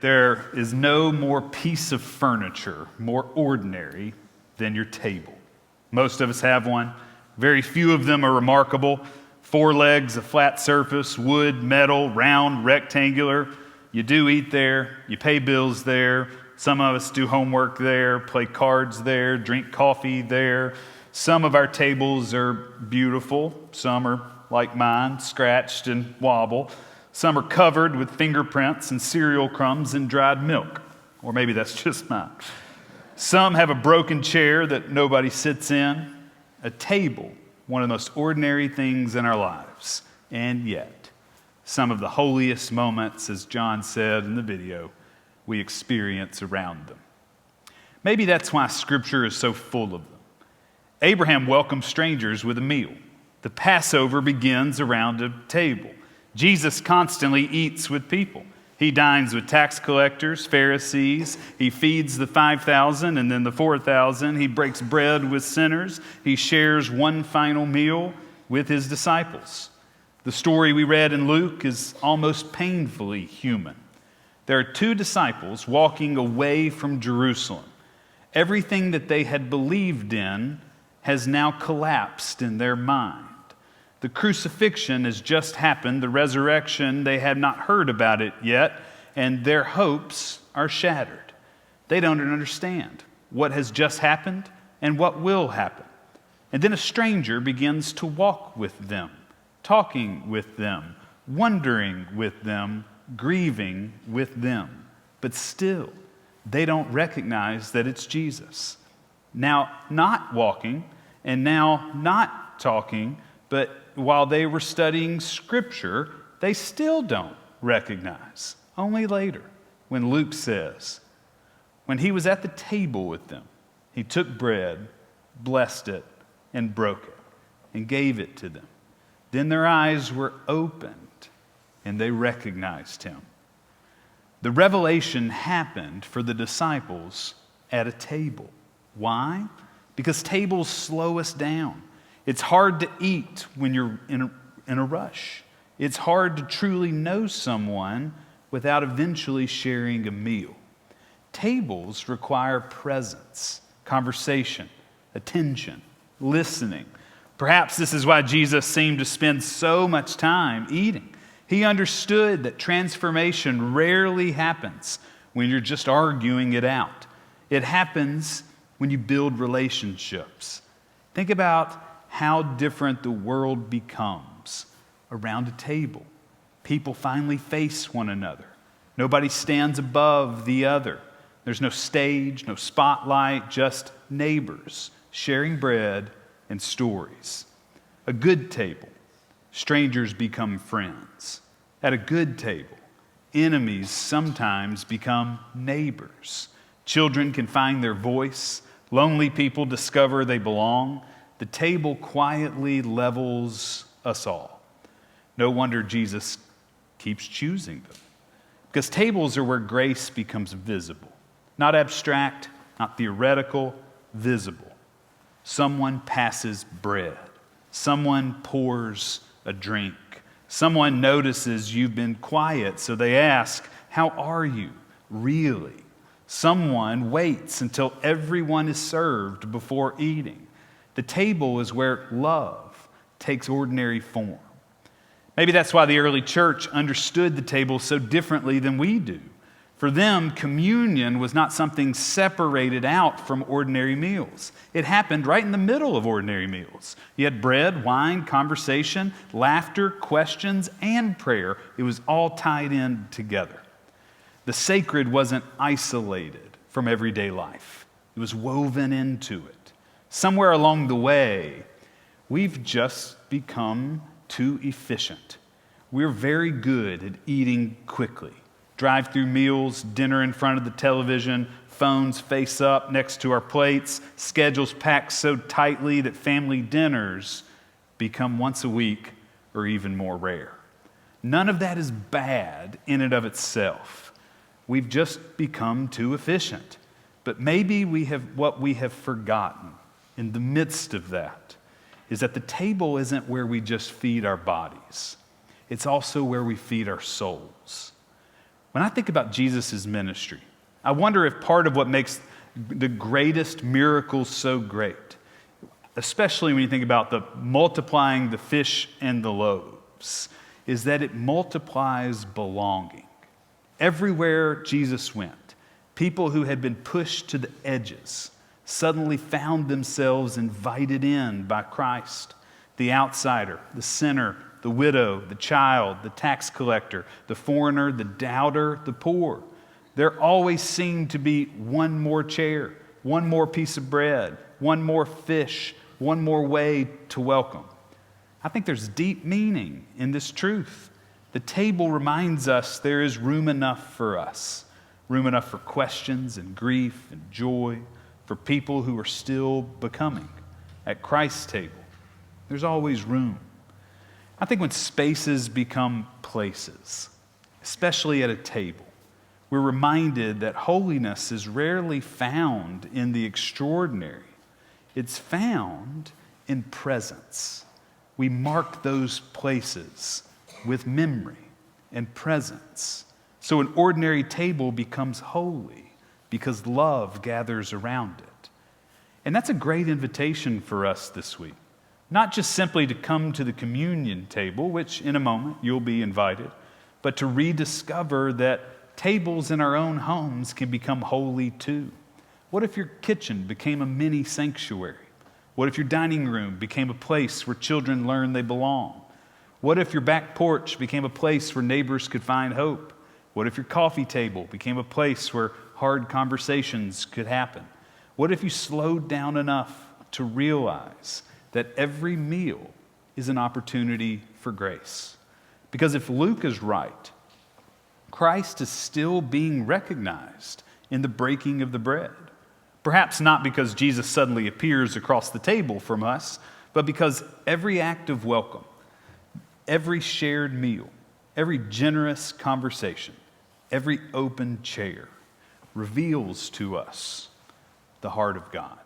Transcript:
There is no more piece of furniture more ordinary than your table. Most of us have one. Very few of them are remarkable. 4 legs, a flat surface, wood, metal, round, rectangular. You do eat there. You pay bills there. Some of us do homework there, play cards there, drink coffee there. Some of our tables are beautiful. Some are like mine, scratched and wobble. Some are covered with fingerprints and cereal crumbs and dried milk. Or maybe that's just mine. Some have a broken chair that nobody sits in. A table, one of the most ordinary things in our lives. And yet, some of the holiest moments, as John said in the video, we experience around them. Maybe that's why Scripture is so full of them. Abraham welcomed strangers with a meal. The Passover begins around a table. Jesus constantly eats with people. He dines with tax collectors, Pharisees. He feeds the 5,000 and then the 4,000. He breaks bread with sinners. He shares one final meal with his disciples. The story we read in Luke is almost painfully human. There are 2 disciples walking away from Jerusalem. Everything that they had believed in has now collapsed in their mind. The crucifixion has just happened. The resurrection, they had not heard about it yet, and their hopes are shattered. They don't understand what has just happened and what will happen. And then a stranger begins to walk with them, talking with them, wondering with them, grieving with them. But still, they don't recognize that it's Jesus. Now not walking, and now not talking, but while they were studying Scripture, they still don't recognize. Only later, when Luke says, when he was at the table with them, he took bread, blessed it, and broke it, and gave it to them. Then their eyes were opened, and they recognized him. The revelation happened for the disciples at a table. Why? Because tables slow us down. It's hard to eat when you're in a rush. It's hard to truly know someone without eventually sharing a meal. Tables require presence, conversation, attention, listening. Perhaps this is why Jesus seemed to spend so much time eating. He understood that transformation rarely happens when you're just arguing it out. It happens when you build relationships. Think about how different the world becomes around a table. People finally face one another. Nobody stands above the other. There's no stage, no spotlight, just neighbors sharing bread and stories. A good table, strangers become friends. At a good table, enemies sometimes become neighbors. Children can find their voice. Lonely people discover they belong. The table quietly levels us all. No wonder Jesus keeps choosing them. Because tables are where grace becomes visible. Not abstract, not theoretical, visible. Someone passes bread. Someone pours a drink. Someone notices you've been quiet, so they ask, "How are you?" Really? Someone waits until everyone is served before eating. The table is where love takes ordinary form. Maybe that's why the early church understood the table so differently than we do. For them, communion was not something separated out from ordinary meals. It happened right in the middle of ordinary meals. You had bread, wine, conversation, laughter, questions, and prayer. It was all tied in together. The sacred wasn't isolated from everyday life. It was woven into it. Somewhere along the way, we've just become too efficient. We're very good at eating quickly. Drive-through meals, dinner in front of the television, phones face up next to our plates, schedules packed so tightly that family dinners become once a week or even more rare. None of that is bad in and of itself. We've just become too efficient. But maybe what we have forgotten in the midst of that is that the table isn't where we just feed our bodies. It's also where we feed our souls. When I think about Jesus' ministry, I wonder if part of what makes the greatest miracles so great, especially when you think about the multiplying the fish and the loaves, is that it multiplies belonging. Everywhere Jesus went, people who had been pushed to the edges suddenly found themselves invited in by Christ. The outsider, the sinner, the widow, the child, the tax collector, the foreigner, the doubter, the poor. There always seemed to be one more chair, one more piece of bread, one more fish, one more way to welcome. I think there's deep meaning in this truth. The table reminds us there is room enough for us, room enough for questions and grief and joy, for people who are still becoming. At Christ's table, there's always room. I think when spaces become places, especially at a table, we're reminded that holiness is rarely found in the extraordinary. It's found in presence. We mark those places with memory and presence. So an ordinary table becomes holy because love gathers around it. And that's a great invitation for us this week. Not just simply to come to the communion table, which in a moment you'll be invited, but to rediscover that tables in our own homes can become holy too. What if your kitchen became a mini sanctuary? What if your dining room became a place where children learn they belong? What if your back porch became a place where neighbors could find hope? What if your coffee table became a place where hard conversations could happen? What if you slowed down enough to realize that every meal is an opportunity for grace? Because if Luke is right, Christ is still being recognized in the breaking of the bread. Perhaps not because Jesus suddenly appears across the table from us, but because every act of welcome, every shared meal, every generous conversation, every open chair reveals to us the heart of God.